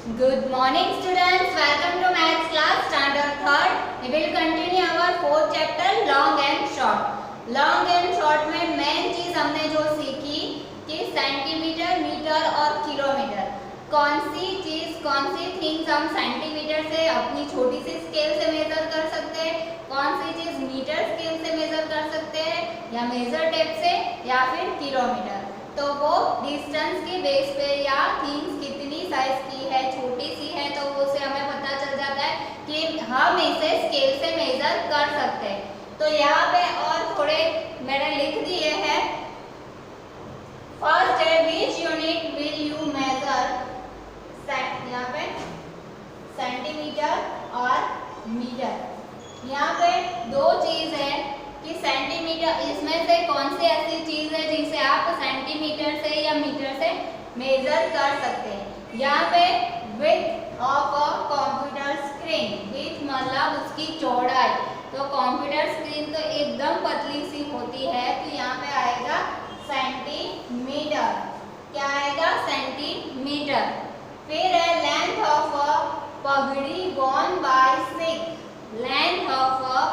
Good morning students, welcome to maths class standard 3rd. We will continue our 4th chapter long and short. Long and short में main चीज हमने जो सीखी कि centimetre, metre और kilometre, कौन see things हम सेंटीमीटर से अपनी छोटी सी स्केल से मेजर कर सकते हैं, कौन सी चीज मीटर स्केल से मेजर कर सकते हैं या मेजर टेप से या फिर किलोमीटर। तो वो डिस्टेंस के बेस पे या थिंग्स कितनी साइज की है, छोटी सी है, तो उससे हमें पता चल जाता है कि हम इसे स्केल से मेजर कर सकते हैं। तो यहाँ पे और थोड़े मैंने लिख दिए हैं। फर्स्ट है which unit will you measure, यहाँ पे सेंटीमीटर और मीटर। यहाँ पे दो चीज है कि सेंटीमीटर, इसमें से कौन सी ऐसी चीज है जिसे आप सेंटीमीटर से या मीटर से मेजर कर सकते हैं। यहाँ पे width of a computer screen, width मतलब उसकी चौड़ाई, तो कंप्यूटर स्क्रीन तो एकदम पतली सी होती है, तो यहाँ पे आएगा सेंटीमीटर। क्या आएगा? सेंटीमीटर। फिर है लेंथ ऑफ अ पगड़ी worn by Sikh, length of अ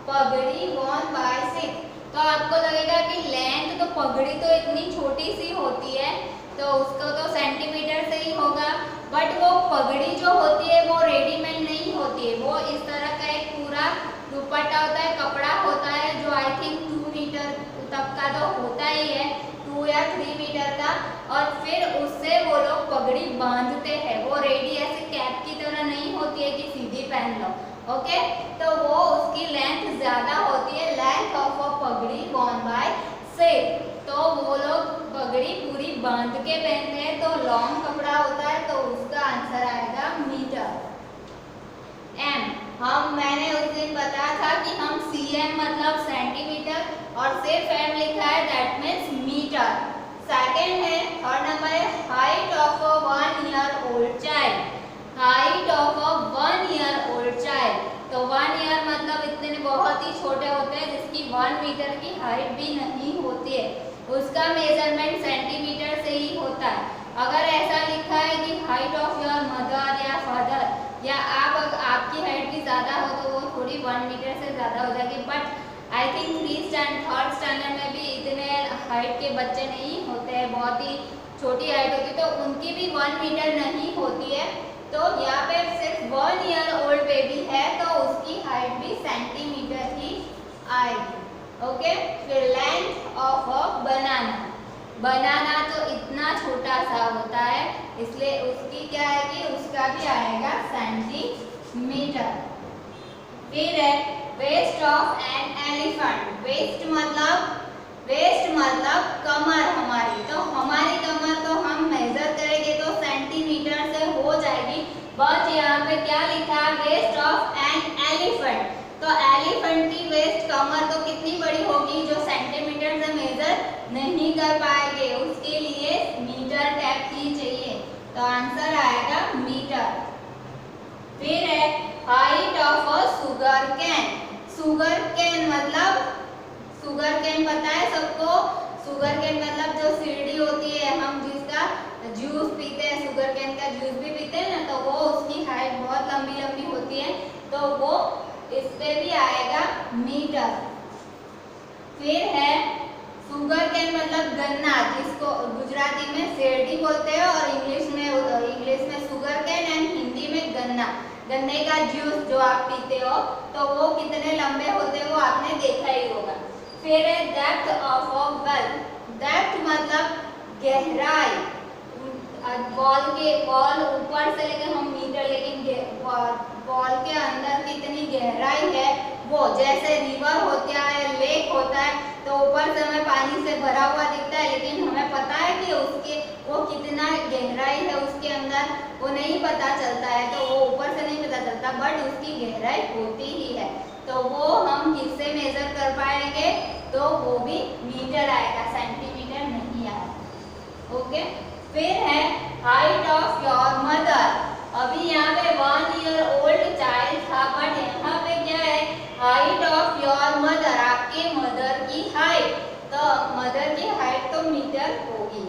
पगड़ी worn by Sikh। तो आपको लगेगा कि लेंथ तो पगड़ी तो इतनी छोटी सी होती है तो उसको तो सेंटीमीटर से ही होगा, बट वो पगड़ी जो होती है वो रेडीमेड नहीं होती है, वो इस तरह का एक पूरा दुपट्टा होता है, कपड़ा होता है जो आई थिंक 2 मीटर तक का तो होता ही है, 2 या 3 मीटर का, और फिर उससे वो लोग पगड़ी बांधते हैं। वो रेडी ऐसे कैप की तरह नहीं होती है कि सीधी पहन लो, ओके। तो वो उसकी लेंथ ज्यादा होती है, लेंथ ऑफ अ पगड़ी worn by Sikh। तो वो लोग पगड़ी पूरी बांध के पहनते हैं, तो लॉन्ग कपड़ा होता है, तो उसका आंसर आएगा मीटर। मैंने उस दिन बताया था कि हम cm मतलब सेंटीमीटर और सिर्फ m लिखा है, दैट मीन्स मीटर। सेकंड है, थर्ड नंबर है height of a 1 year old child, height of a 1 year old child. तो 1 ईयर मतलब इतने बहुत ही छोटे होते हैं जिसकी 1 मीटर की हाइट भी नहीं होती है, उसका मेजरमेंट सेंटीमीटर से ही होता है। अगर ऐसा लिखा है कि हाइट ऑफ योर मदर या फादर, या आपकी हाइट भी ज़्यादा हो तो वो थोड़ी 1 मीटर से ज़्यादा हो जाएगी, but I think 3rd standard में भी इतने हाइट के बच्चे नहीं होते हैं, बहुत ही छोटी हाइट होती है, तो उनकी भी 1 मीटर नहीं होती है। तो यहाँ पे सिर्फ 1 ईयर ओल्ड बेबी है तो उसकी हाइट भी सेंटीमीटर ही आएगी, ओके। फिर लेंथ ऑफ अ बनाना, बनाना तो इतना छोटा सा होता है इसलिए उसकी क्या आएगी, उसका भी आएगा सेंटीमीटर। फिर है waist of an elephant, waist मतलब कमर हमारी, तो हमारी कमर तो हम मेजर करेंगे तो सेंटीमीटर से हो जाएगी, बट यहाँ पे क्या लिखा है वेस्ट ऑफ एन एलिफेंट, तो एलिफेंट की वेस्ट कमर तो कितनी बड़ी होगी जो सेंटीमीटर से मेजर नहीं कर पाएंगे, उसके लिए मीटर टेप ही चाहिए, तो आंसर आएगा मीटर। फिर है height of a sugar cane, sugar cane मतलब, शुगर कैन पता है सबको, शुगर कैन मतलब जो सीढ़ी होती है, हम जिसका जूस पीते हैं, शुगर कैन का जूस भी पीते हैं ना, तो वो उसकी हाइट बहुत लंबी लंबी होती है, तो वो इस पे भी आएगा मीटर। फिर है शुगर कैन मतलब गन्ना, जिसको गुजराती में शेरडी बोलते हैं और इंग्लिश में शुगर कैन एंड हिंदी में गन्ना, गन्ने का जूस जो आप पीते हो तो वो कितने लंबे होते हैं वो आपने देखा ही होगा। फिर है depth of a well, depth मतलब गहराई, बॉल ऊपर से लेकर हम मीटर, लेकिन बॉल के अंदर कितनी गहराई है, वो जैसे रिवर होता है, लेक होता है, तो ऊपर से हमें पानी से भरा हुआ दिखता है, लेकिन हमें पता है कि उसके वो कितना गहराई है उसके अंदर, वो नहीं पता चलता है, तो वो ऊपर से नहीं पता चलता, बट उसकी गहराई होती ही है, तो वो हम किससे मेजर कर पाएंगे, तो वो भी मीटर आएगा, सेंटीमीटर नहीं आएगा, ओके। फिर है हाइट ऑफ योर मदर, अभी यहाँ पे 1 ईयर ओल्ड चाइल्ड था, बट यहाँ पे क्या है हाइट ऑफ योर मदर, आपके मदर की हाइट, तो मदर की हाइट तो मीटर होगी।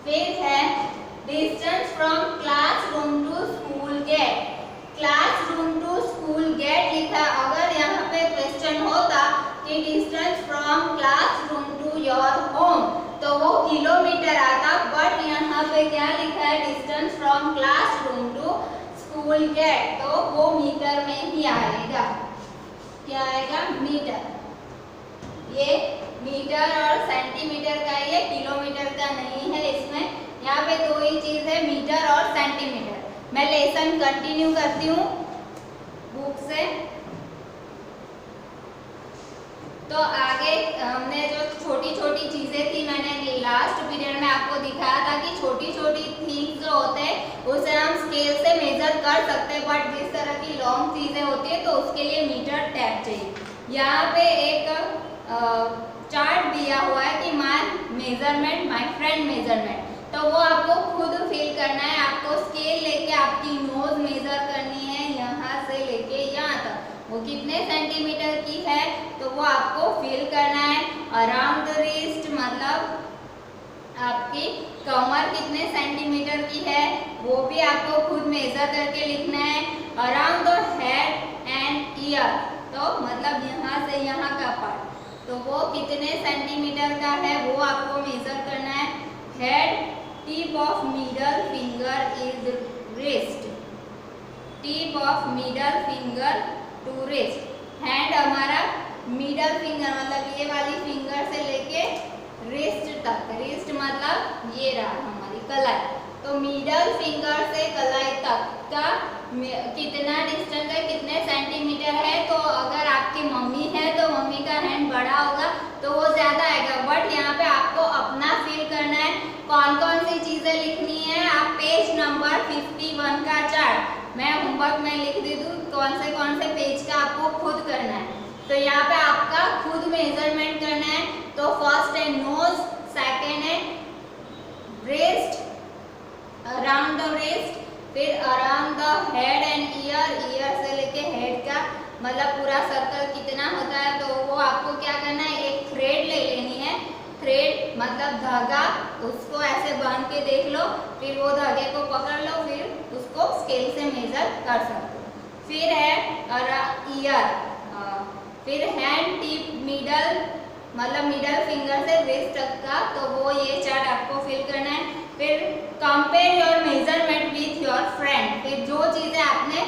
फिर है distance from classroom to school gate. Classroom to school gate लिखा। अगर यहाँ पे क्वेश्चन होता कि distance from classroom to your home तो वो किलोमीटर आता, बट यहाँ पे क्या लिखा है, distance from classroom to school gate, तो वो मीटर में ही आएगा। क्या आएगा? मीटर। ये मीटर और सेंटीमीटर का, ये किलोमीटर का नहीं है। इसमें यहाँ पे दो ही चीज है, मीटर और सेंटीमीटर। मैं लेसन कंटिन्यू करती हूँ बुक से। तो आगे हमने जो छोटी छोटी चीजें थी, मैंने लास्ट पीरियड में आपको दिखाया था कि छोटी छोटी थिंग्स जो होते हैं उसे हम स्केल से मेजर कर सकते हैं, बट जिस तरह की लॉन्ग चीजें होती है तो उसके लिए मीटर टैप चाहिए। यहाँ पे एक चार्ट दिया हुआ है कि my measurement, my friend measurement, तो वो आपको खुद फिल करना है। आपको स्केल लेके आपकी नोज मेजर करनी है, यहाँ से लेके यहाँ तक वो कितने सेंटीमीटर की है तो वो आपको फिल करना है। अराउंड द रिस्ट मतलब आपकी कमर कितने सेंटीमीटर की है वो भी आपको खुद मेजर करके लिखना है। Around the head and year, तो मतलब यहाँ से यहाँ का पार्ट, तो वो कितने सेंटीमीटर का है वो आपको मेजर करना है। Head, tip of middle finger is wrist, tip of middle finger to wrist. Hand हमारा मिडल फिंगर मतलब ये वाली फिंगर से लेके रिस्ट तक, रिस्ट मतलब ये रहा हमारी कलाई, तो मिडल फिंगर से कलाई तक का कितना डिस्टेंस है, कितने सेंटीमीटर है। तो अगर आपकी मम्मी है तो मम्मी का हैंड बड़ा होगा तो वो ज्यादा आएगा, बट यहाँ पे आपको अपना फिल करना है। कौन कौन सी चीजें लिखनी है, आप पेज नंबर 51 का चार्ट मैं होमवर्क में लिख दे दूँ, कौन से पेज का आपको खुद करना है। तो यहाँ पे आपका खुद मेजरमेंट करना है। तो फर्स्ट है नोज, सेकेंड है ब्रेस्ट, अराउंड द ब्रेस्ट, फिर around the head and year, year से लेके हेड का मतलब पूरा सर्कल कितना होता है। तो वो आपको क्या करना है, एक थ्रेड ले लेनी है, थ्रेड मतलब धागा, उसको ऐसे बांध के देख लो, फिर वो धागे को पकड़ लो, फिर उसको स्केल से मेजर कर सकते हो। फिर है ईयर, फिर हैंड, टिप, मिडल मतलब मिडल फिंगर से रिस्ट तक का, तो वो ये चार्ट आपको फिल करना है। फिर compare your measurement with your friend, फिर जो चीज़ें आपने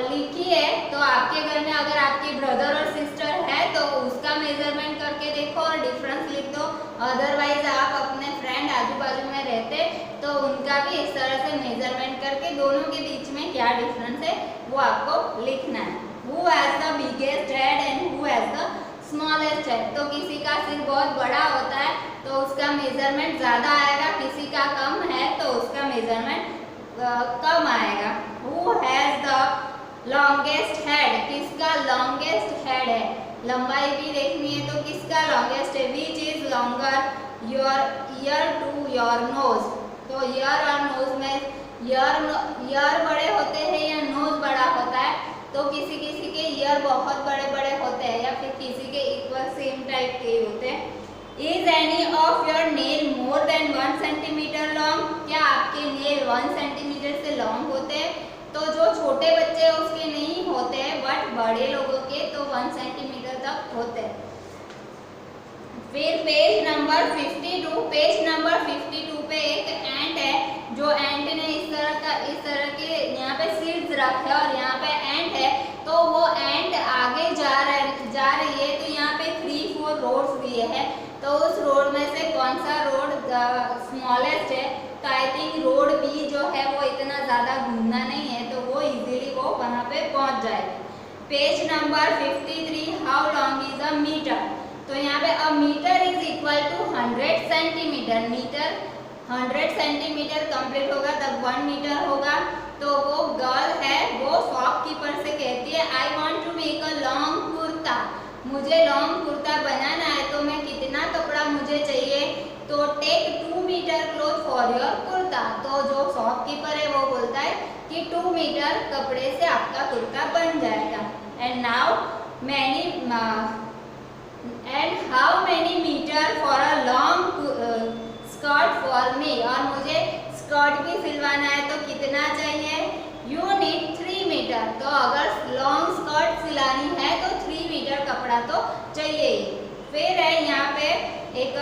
लिखी है तो आपके घर में अगर आपकी ब्रदर और सिस्टर है तो उसका मेजरमेंट करके देखो और डिफरेंस लिख दो। अदरवाइज आप अपने फ्रेंड आजू बाजू में रहते तो उनका भी इस तरह से मेजरमेंट करके दोनों के बीच में क्या डिफरेंस है वो आपको लिखना है। Who has the biggest head and who has the smallest है, तो किसी का सिर बहुत बड़ा होता है तो उसका मेजरमेंट ज़्यादा आएगा, किसी का कम है तो उसका मेजरमेंट कम आएगा। Who has the longest head, किसका लॉन्गेस्ट हेड है, लंबाई भी देखनी है तो किसका लॉन्गेस्ट है। Which is longer, your ear to your nose, तो ईयर और नोज में ईयर बड़े होते हैं या नोज बड़ा होता है, तो किसी किसी के ईयर बहुत बड़े बड़े होते हैं या फिर किसी के इक्वल सेम टाइप के होते हैं। Is any of your nail more than 1 centimetre long, क्या आपके नेल 1 सेंटीमीटर से लॉन्ग होते हैं, तो जो छोटे बच्चे उसके नहीं होते हैं, बट बड़े लोगों के तो 1 सेंटीमीटर तक होते हैं। फिर पेज नंबर 52, पेज नंबर 52 पे एक एंट है, जो एंट ने इस तरह के यहाँ पे सीड्स रखे हैं और यहाँ पे एंट है, तो वो एंट आगे जा रही है, तो यहाँ पे 3-4 रोड्स दिए हैं, तो उस रोड में से कौन सा रोड स्मॉलेस्ट है, तो आई थिंक रोड बी जो है वो इतना ज़्यादा घूमना नहीं है, तो वो इजीली वो वहाँ पे पहुँच जाएगी। Page number 53, how long is a metre, तो यहाँ पे a metre is equal to 100 centimetre, metre 100 centimetre complete होगा तब 1 मीटर होगा। तो वो गर्ल है वो शॉपकीपर से कहती है I want to make a long kurta, मुझे लॉन्ग कुर्ता बनाना है तो मैं कितना कपड़ा मुझे चाहिए, तो take 2 metre cloth for your kurta, तो जो शॉपकीपर है वो बोलता है कि 2 मीटर कपड़े से आपका कुर्ता बन जाएगा। And now how many metre for a long skirt for me, और मुझे स्कर्ट सिलवाना है तो कितना चाहिए, यू नीड 3 मीटर। तो अगर लॉन्ग स्कर्ट सिलानी है तो 3 मीटर कपड़ा तो चाहिए ही। फिर है यहाँ पे एक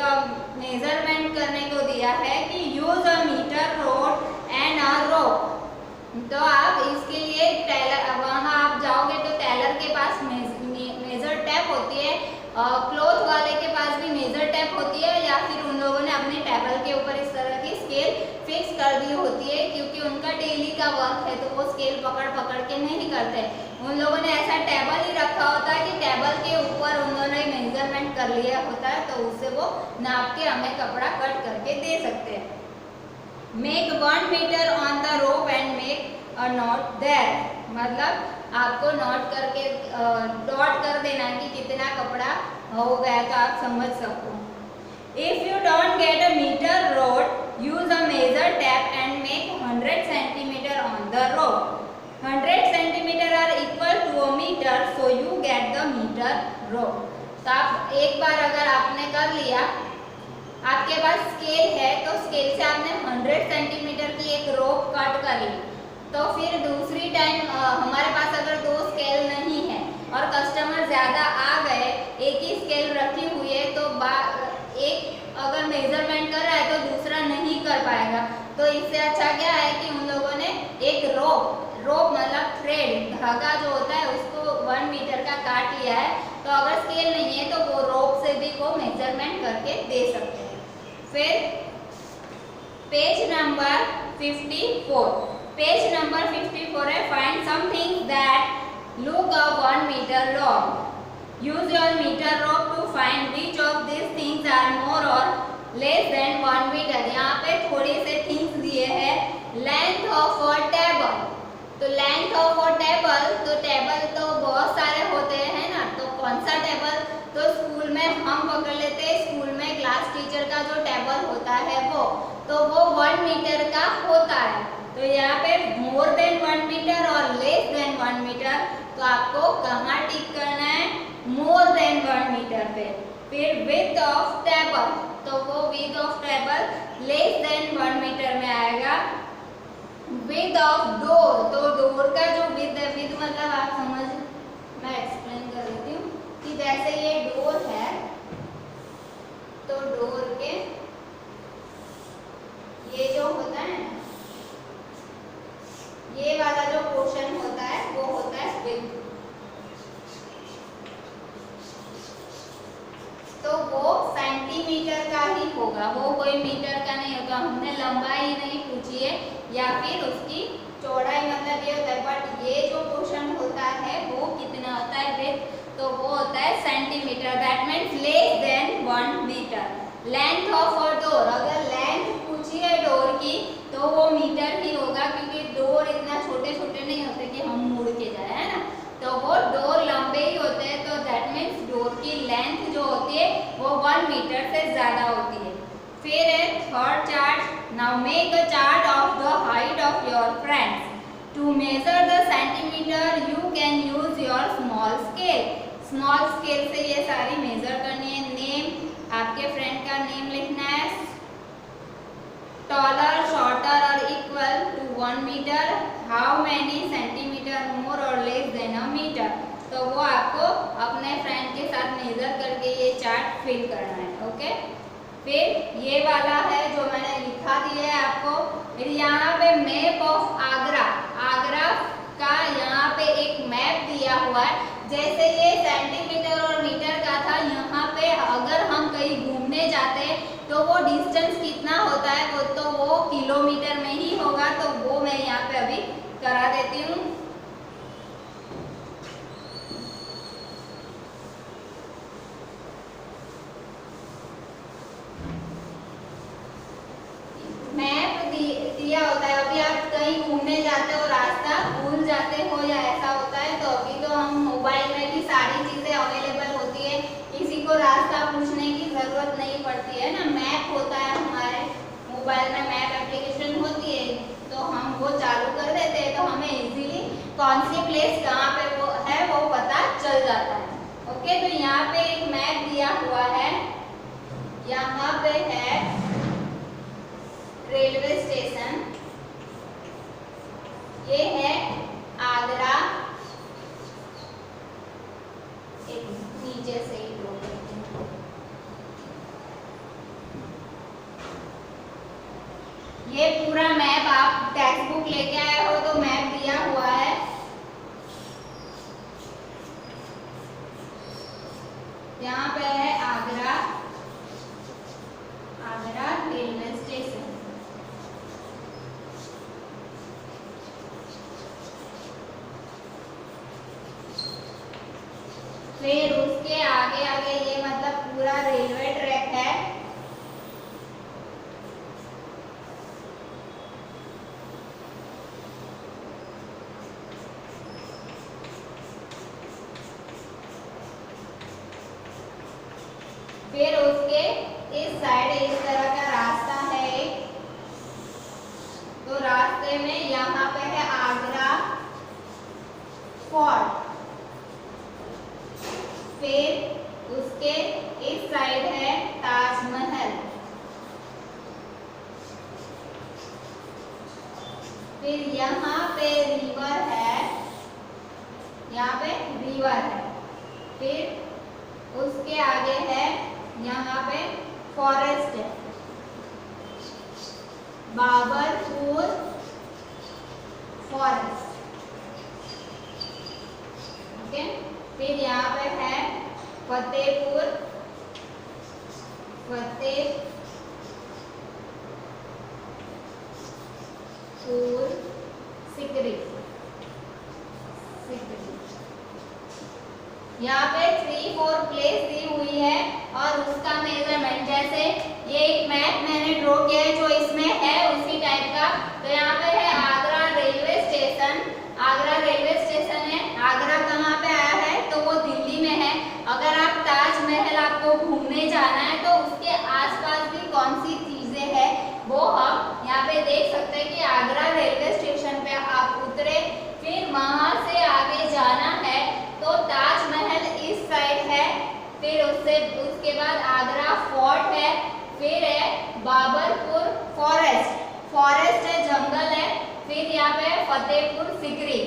मेजरमेंट करने को दिया है कि use a metre rod and a rope. तो आप इसके लिए टेलर, वहाँ आप जाओगे तो टेलर के पास मेजर टेप होती है, क्लॉथ वाले के पास भी मेजर टेप होती है, या फिर उन लोगों ने अपने टेबल के ऊपर इस तरह की स्केल फिक्स कर दी होती है, क्योंकि उनका डेली का वर्क है तो वो स्केल पकड़ पकड़ के नहीं करते। उन लोगों ने ऐसा टेबल ही रखा होता है कि टेबल के ऊपर उन्होंने मेजरमेंट कर लिया होता है, तो उससे वो नाप के हमें कपड़ा कट करके दे सकते हैं। Make 1 metre on the rope and make a note there, मतलब आपको नोट करके डॉट कर देना कि कितना कपड़ा हो गया तो आप समझ सको। If you don't get a metre rod use a measure tape and make 100 centimetre on the rope. 100 centimetre are equal to a metre, so you get the metre rod. तो आप एक बार अगर आपने कर लिया, आपके पास स्केल है तो स्केल से आपने 100 सेंटीमीटर की एक रोप कट कर ली, तो फिर दूसरी टाइम हमारे पास अगर 2 स्केल नहीं है और कस्टमर ज़्यादा आ गए, एक ही स्केल रखी हुई है, तो एक अगर मेजरमेंट कर रहा है तो दूसरा नहीं कर पाएगा। तो इससे अच्छा क्या है कि उन लोगों ने एक रोप मतलब थ्रेड, धागा जो होता है उसको 1 मीटर का काट लिया है, तो अगर स्केल नहीं है तो वो रोप से भी वो मेजरमेंट करके दे सकते हैं। फिर पेज नंबर 54, पेज नंबर 54 है find something that look a 1 metre long. Use your metre rope to find which of this things are more और लेस देन 1 मीटर। यहाँ पे थोड़े से थिंग्स दिए हैं। लेंथ ऑफ अ टेबल, तो length of a table, तो table तो बहुत सारे होते हैं ना, तो कौन सा टेबल, तो स्कूल में हम पकड़ लेते हैं, स्कूल में क्लास टीचर का जो टेबल होता है वो, तो वो 1 मीटर का होता है। तो यहाँ पे मोर देन 1 मीटर और लेस देन 1 मीटर, तो आपको कहाँ टिक करना है, मोर देन 1 मीटर पे। फिर विड्थ ऑफ टेबल, तो वो width of table less than 1 metre में आएगा। विड्थ ऑफ डोर, तो डोर का जो विड्थ है, विड्थ मतलब आप समझ, मैं एक्सप्लेन कर देती हूँ कि जैसे ये डोर है, तो डोर के ये जो होता है, ये वाला जो पोर्शन होता है वो होता है विड्थ, तो वो सेंटीमीटर का ही होगा, वो कोई मीटर का नहीं होगा। हमने लंबाई नहीं पूछी है या फिर उसकी चौड़ाई, मतलब ये होता है, बट ये जो पोर्शन होता है वो कितना होता है विड्थ, तो वो होता है centimetre, that means less than 1 metre. Length of a door, अगर लेंथ पूछी है डोर की तो वो मीटर ही होगा, क्योंकि डोर इतना छोटे छोटे नहीं होते कि हम मुड़ के जाए, है ना, तो वो डोर लंबे ही होते हैं, तो दैट मीन्स डोर की लेंथ जो होती है वो 1 मीटर से ज़्यादा होती है। फिर है third chart, now make a chart of the height of your friends. To measure the centimetre you can use your small scale. Small scale से ये सारी मेजर करनी है। नेम, आपके फ्रेंड का नेम लिखना है। टॉलर, शॉर्टर और इक्वल टू 1 मीटर, हाउ मैनी सेंटीमीटर मोर और लेस देन अ मीटर, तो वो आपको अपने फ्रेंड के साथ मेजर करके ये चार्ट फिल करना है। ओके, फिर ये वाला है जो मैंने लिखा दिया है आपको। फिर यहाँ पे मैप ऑफ आगरा, आगरा का यहाँ पे एक मैप दिया हुआ है। जैसे ये सेंटीमीटर और मीटर का था, यहाँ पे अगर हम कहीं घूमने जाते हैं तो वो डिस्टेंस कितना होता है, वो तो वो किलोमीटर में ही होगा, तो वो मैं यहाँ पे अभी करा देती हूँ। मैप दिया होता है। अभी आप कहीं घूमने जाते हो, रास्ता भूल जाते हो या ऐसा होता है, तो अभी तो हम मोबाइल में भी सारी चीज़ें अवेलेबल होती है, किसी को रास्ता पूछने की ज़रूरत नहीं पड़ती है ना। मैप होता है हमारे मोबाइल में, मैप एप्लीकेशन होती है, तो हम वो चालू कर देते हैं, तो हमें इजीली कौन सी प्लेस कहाँ पे वो है वो पता चल जाता है। ओके, तो यहाँ पे एक मैप दिया हुआ है। यहाँ पे है रेलवे स्टेशन, ये पूरा मैप आप टेक्स्ट बुक लेके आए हो तो मैप दिया हुआ है। यहाँ पे है आगरा, आगरा रेलवे स्टेशन। फिर उसके आगे आगे ये मतलब पूरा रेलवे ट्रैक है। फिर उसके इस साइड इस तरह का रास्ता है एक, तो रास्ते में यहाँ पे है आगरा फोर्ट। फिर उसके इस साइड है ताजमहल। फिर यहाँ पे रिवर है, यहाँ पे रिवर है। फिर उसके आगे है यहाँ पे फॉरेस्ट है, बाबरपुर फॉरेस्ट। ओके, फिर यहाँ पे है फतेहपुर सिकरी। यहाँ पे 3-4 प्लेस दी हुई है और उसका मेजरमेंट, जैसे ये एक मैप मैंने ड्रॉ किया है जो इसमें है उसी टाइप का। तो यहाँ पे है Agra railway station, Agra railway station है। आगरा कहाँ पे आया है तो वो दिल्ली में है। अगर आप ताजमहल आपको घूमने जाना है तो उसके आसपास भी कौन सी चीजें हैं वो हम यहाँ पे देख सकते हैं कि आगरा रेलवे स्टेशन पे आप उतरे, फिर वहां से आगे जाना है तो ताजमहल इस साइड है। फिर उसके बाद आगरा फोर्ट है। फिर है बाबरपुर फॉरेस्ट है, जंगल है। फिर यहाँ पे फतेहपुर सिकरी।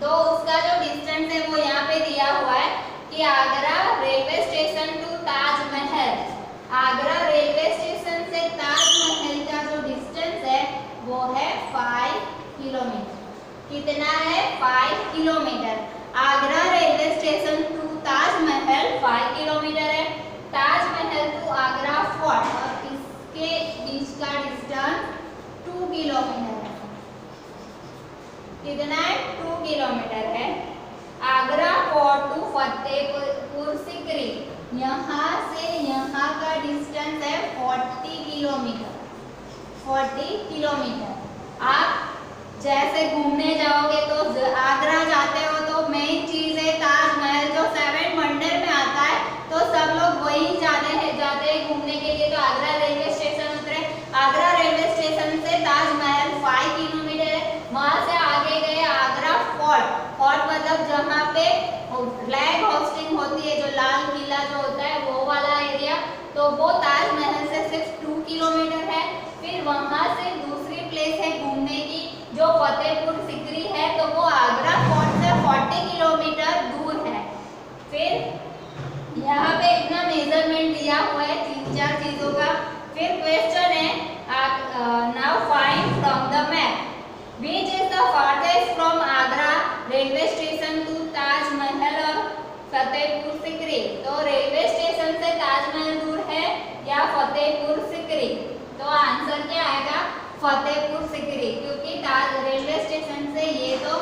तो उसका जो डिस्टेंस है वो यहाँ पे दिया हुआ है कि Agra railway station to Taj Mahal, Agra railway station से ताजमहल का जो डिस्टेंस है वो है 5 किलोमीटर। कितना है? 5 kilometre. Agra railway station to Taj Mahal 5 kilometre है। ताजमहल टू आगरा फोर्ट और इसके बीच का डिस्टेंस 2 किलोमीटर है। कितना है? 2 किलोमीटर है। आगरा फोर्ट टू फतेहपुर सिकरी, यहाँ से यहाँ का डिस्टेंस है 40 किलोमीटर। 40 किलोमीटर। आप जैसे घूमने जाओगे तो आगरा जाते हो तो मेन चीज है ताजमहल, जो 7 वंडर में आता है। तो सब लोग वही जाते हैं घूमने के लिए। तो आगरा रेलवे स्टेशन उतरे, आगरा रेलवे स्टेशन से ताजमहल 5 किलोमीटर है। वहां से आगे गए आगरा फोर्ट मतलब जहाँ पे फ्लैग होस्टिंग होती है, जो लाल किला जो होता है वो वाला एरिया, तो वो ताजमहल से सिर्फ 2 किलोमीटर है। फिर वहां से दूसरी प्लेस है घूमने की जो फतेहपुर सिकरी है, तो वो आगरा फोर्ट से 40 किलोमीटर दूर है। फिर यहाँ पे इतना मेजरमेंट दिया हुआ है 3-4 चीजों का। फिर क्वेश्चन है now find from the map which is the farthest from Agra railway station to Taj Mahal और फतेहपुर सिकरी। तो रेलवे स्टेशन से ताजमहल दूर है या फतेहपुर सिकरी? तो आंसर क्या आएगा? फतेहपुर सिकरी, क्योंकि रेलवे स्टेशन से ये तो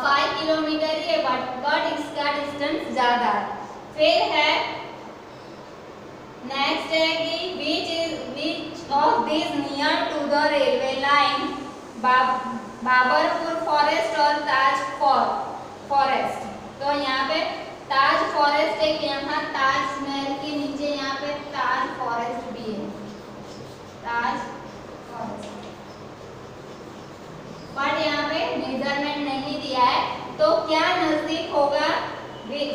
5 किलोमीटर ही है बट इसका डिस्टेंस ज्यादा है। फिर है नेक्स्ट है कि which of these near to the railway line, Babarpur forest और ताज फॉरेस्ट। तो यहाँ पे ताज फॉरेस्ट है कि यहाँ ताजमहल के नीचे यहाँ पे ताज फॉरेस्ट भी है, ताज फॉरेस्ट। बट यहाँ पे मेजरमेंट नहीं दिया है, तो क्या नजदीक होगा?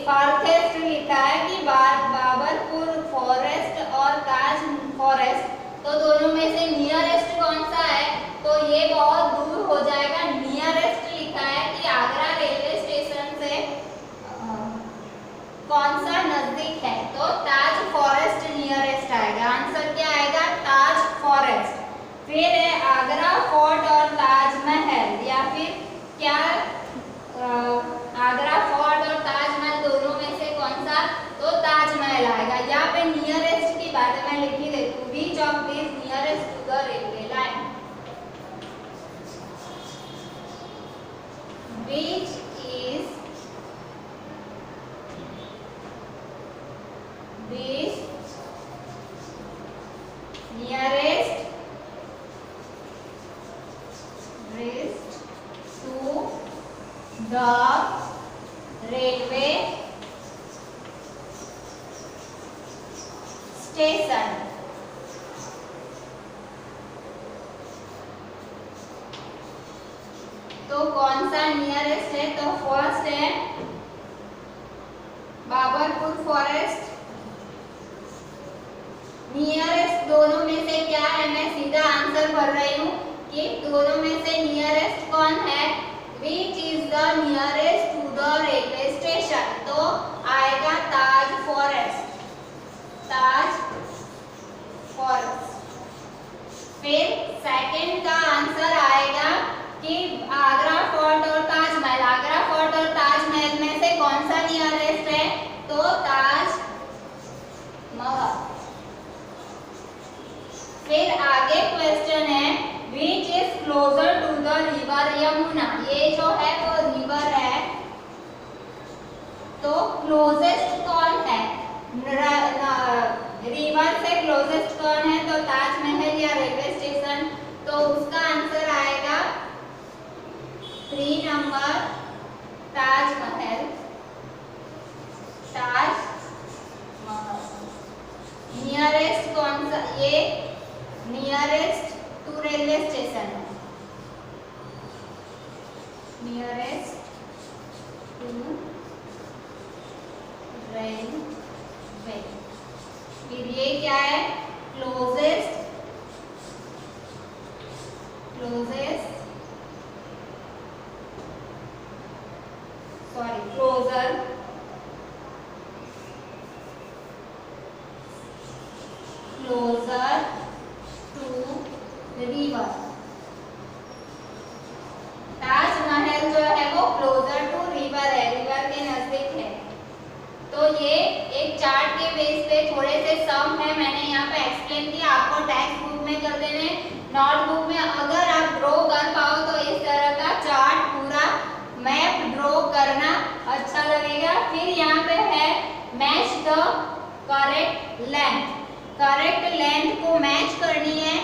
फारथेस्ट लिखा है कि बाबरपुर फॉरेस्ट और ताज फॉरेस्ट, तो दोनों में से नियरेस्ट कौन सा है? तो ये बहुत दूर हो जाएगा। नियरेस्ट लिखा है कि आगरा रेलवे स्टेशन से कौन सा नजदीक है, तो ताज फॉरेस्ट नियरेस्ट आएगा। Nearest to the railway station. तो कौन सा नियरेस्ट है? तो फर्स्ट है बाबरपुर फॉरेस्ट। नियरेस्ट दोनों में से क्या है? मैं सीधा आंसर भर रही हूँ कि दोनों में से नियरेस्ट कौन है? Which is the nearest to the railway station? तो आएगा ताज फॉरेस्ट, ताज फॉरेस्ट। फिर सेकंड का आंसर आएगा कि आगरा फोर्ट और ताजमहल। आगरा फोर्ट और ताजमहल में से कौन सा नियरेस्ट है? तो ताज महल। फिर आगे क्वेश्चन है which is closer to the river Yamuna. ये जो है वो रिवर है, तो क्लोजेस्ट कौन है? रिवर से क्लोजेस्ट कौन है? तो ताजमहल या रेलवे स्टेशन? तो उसका आंसर आएगा 3 नंबर ताजमहल, ताजमहल। नियरेस्ट कौन सा? ये नियरेस्ट टू रेलवे स्टेशन है, नियरेस्ट टू रेलवे। फिर ये क्या है? Closest, closest closer closer to river. Taj Mahal जो है वो क्लोजर टू रिवर है, रिवर के नजदीक है। तो ये एक चार्ट के बेस पे थोड़े से सम है, मैंने यहाँ पे एक्सप्लेन किया। आपको टेक्स्ट बुक में कर देने, नोटबुक में अगर आप ड्रॉ कर पाओ तो इस तरह का चार्ट पूरा मैप ड्रॉ करना अच्छा लगेगा। फिर यहाँ पे है match the correct length. Correct length को मैच करनी है।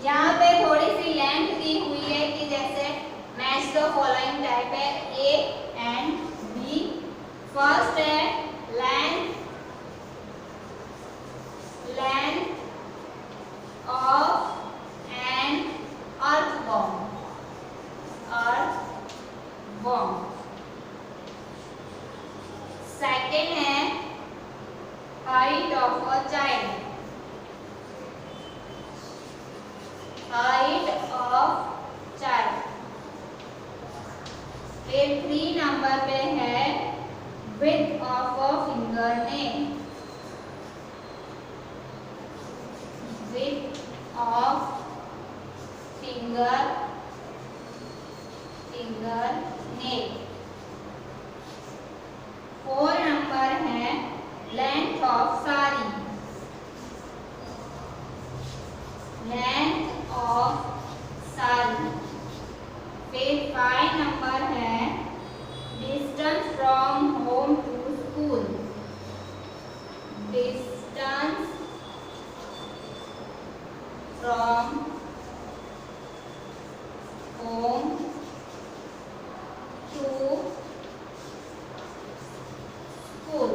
यहाँ पे थोड़ी सी लेंथ दी हुई है कि जैसे मैच द फॉलोइंग टाइप है ए एंड बी। फर्स्ट है length of an earthworm, earthworm. Second है height of a child, height of child। फिर 3 नंबर पे है width of a fingernail, width of fingernail। 4 number है length of sari, length of sari. फिर 5 number है distance from home to school, distance from home to school।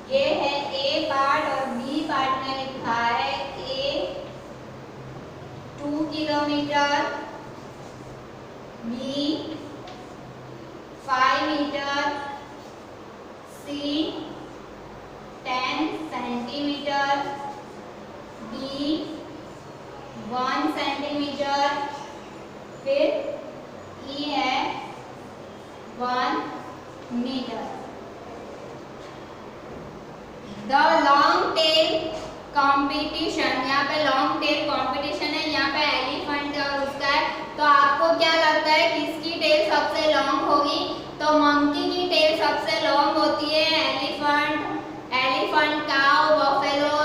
ये है A part और B part में लिखा है A 2 kilometre, B 5 metre, C 10 centimetre, D 1 centimetre. फिर ई है 1 metre. The long tail competition, यहाँ पे लॉन्ग टेल कंपटीशन है, यहाँ पे एलिफेंट और उसका है। तो आपको क्या लगता है किसकी टेल सबसे लॉन्ग होगी? तो मंकी की टेल सबसे लॉन्ग होती है। एलिफेंट, काऊ, बफेलो,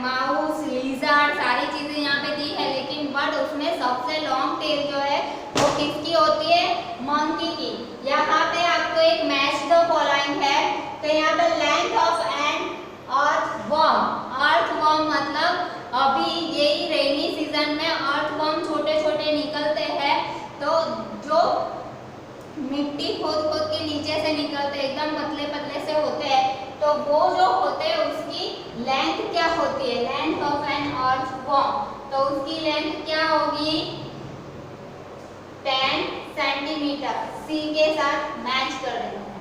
माउस, लिजर्ड सारी चीजें यहाँ पे दी है, लेकिन बट उसमें सबसे लॉन्ग टेल जो है वो किसकी होती है? मंकी की। या मिट्टी खोद खोद के नीचे से निकलते एकदम पतले पतले से होते हैं, तो वो जो होते हैं उसकी लेंथ क्या होती है, लेंथ ऑफ एन अर्थवॉर्म, तो उसकी लेंथ क्या होगी 10 सेंटीमीटर। सी के साथ मैच कर देना है।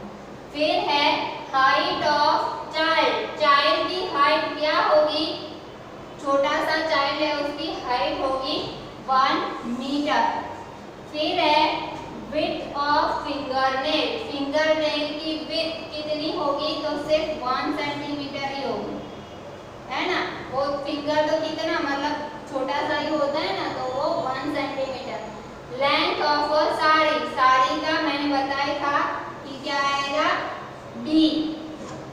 फिर है हाइट ऑफ चाइल्ड, चाइल्ड की हाइट क्या होगी, छोटा सा चाइल्ड है उसकी हाइट होगी 1 मीटर। फिर है विड्थ ऑफ फिंगरनेल, फिंगरनेल की विड्थ कितनी होगी, तो सिर्फ 1 सेंटीमीटर ही होगी, है ना। वो फिंगर तो कितना मतलब छोटा सा ही होता है ना, तो वो 1 centimetre. Length of a sari, sari का मैंने बताया था कि क्या आएगा बी,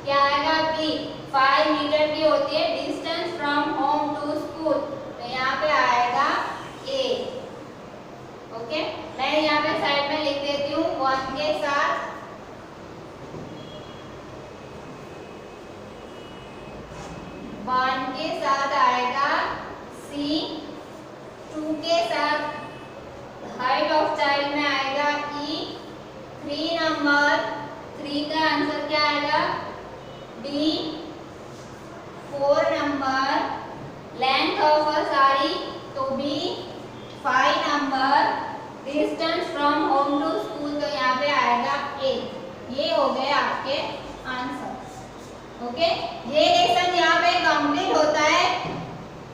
क्या आएगा बी, 5 मीटर की होती है। Distance from home to school, तो यहाँ पे आएगा ए। ओके, मैं यहाँ पे साइड में लिख देती हूँ 1 के साथ, आएगा सी, 2 के साथ हाइट ऑफ चाइल्ड में आएगा ई, 3 नंबर 3 का आंसर क्या आएगा D, 4 number length of a sari तो B, 5 number distance from home to school, तो यहाँ पे आएगा ए। ये हो गए आपके आंसर। ओके, ये लेसन यहाँ पे कंप्लीट होता है।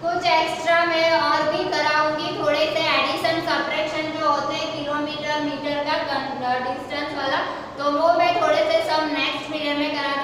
कुछ एक्स्ट्रा मैं और भी कराऊंगी, थोड़े से एडिशन सब्ट्रैक्शन जो होते हैं किलोमीटर मीटर का डिस्टेंस वाला, तो वो मैं थोड़े से सब नेक्स्ट पीरियड में करा